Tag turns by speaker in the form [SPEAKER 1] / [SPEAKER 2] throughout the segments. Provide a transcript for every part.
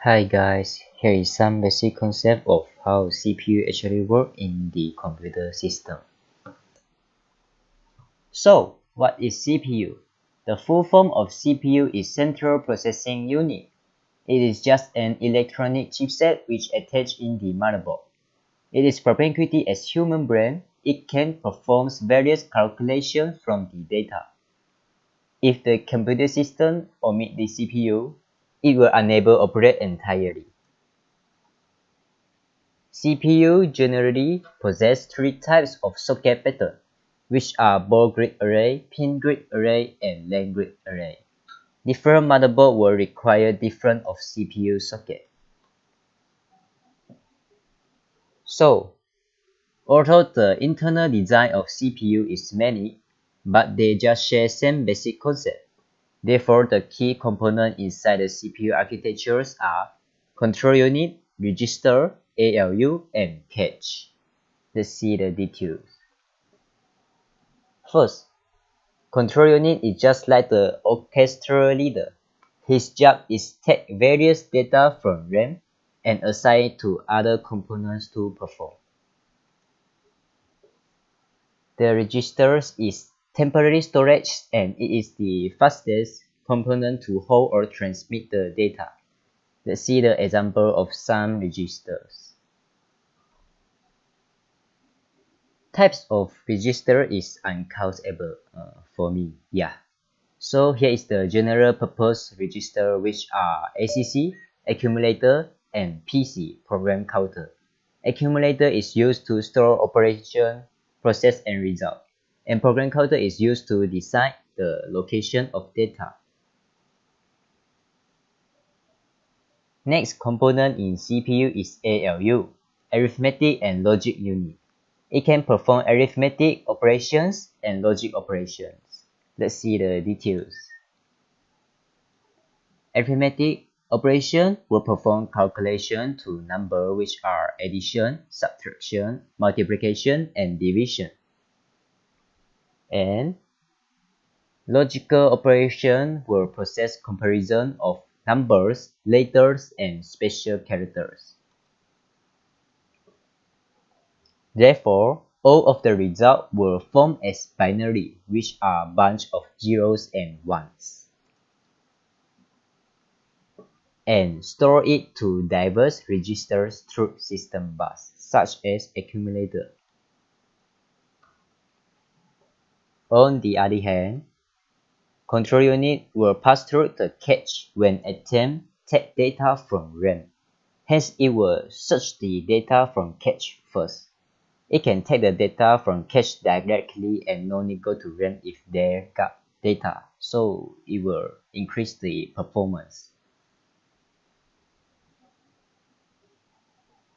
[SPEAKER 1] Hi guys, here is some basic concept of how CPU actually work in the computer system. So, what is CPU? The full form of CPU is Central Processing Unit. It is just an electronic chipset which attached in the motherboard. It is property as human brain. It can perform various calculations from the data. If the computer system omit the CPU, it will unable to operate entirely. CPU generally possess three types of socket pattern, which are ball grid array, pin grid array, and lane grid array. Different motherboard will require different of CPU socket. So, although the internal design of CPU is many, but they just share same basic concept. Therefore, the key components inside the CPU architectures are control unit, register, ALU, and cache. Let's see the details. First, control unit is just like the orchestral leader. His job is take various data from RAM and assign it to other components to perform. The register is temporary storage and it is the fastest component to hold or transmit the data. Let's see the example of some registers. Types of register is uncountable for me. So here is the general purpose register, which are ACC, accumulator, and PC, program counter. Accumulator is used to store operation, process, and result. And program counter is used to decide the location of data. Next component in CPU is ALU, Arithmetic and Logic Unit. It can perform arithmetic operations and logic operations. Let's see the details. Arithmetic operation will perform calculation to numbers which are addition, subtraction, multiplication, and division. And logical operation will process comparison of numbers, letters, and special characters. Therefore, all of the results will form as binary, which are a bunch of zeros and ones, and store it to diverse registers through system bus, such as accumulator. On the other hand, control unit will pass through the cache when attempt take data from RAM. Hence, it will search the data from cache first. It can take the data from cache directly and no need go to RAM if there got data, so it will increase the performance.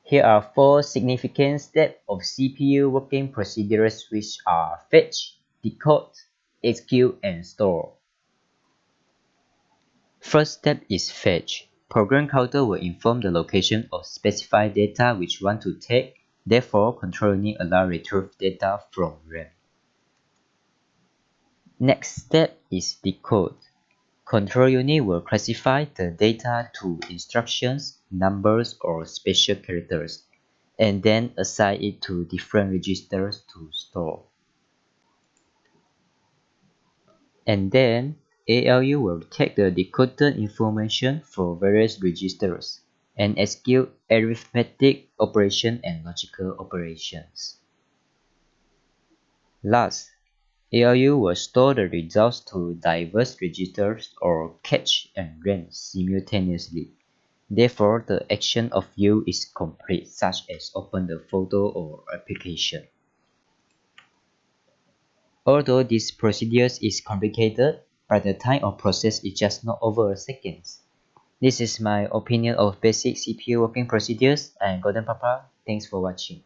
[SPEAKER 1] Here are 4 significant steps of CPU working procedures, which are fetch, decode, execute, and store. First step is fetch. Program counter will inform the location of specified data which want to take. Therefore, control unit allow retrieve data from RAM. Next step is decode. Control unit will classify the data to instructions, numbers, or special characters, and then assign it to different registers to store. And then, ALU will take the decoded information for various registers and execute arithmetic operation and logical operations. Last, ALU will store the results to diverse registers or cache and RAM simultaneously. Therefore, the action of U is complete, such as open the photo or application. Although this procedure is complicated, by the time of process is just not over a second. This is my opinion of basic CPU working procedures. I am Golden Papa. Thanks for watching.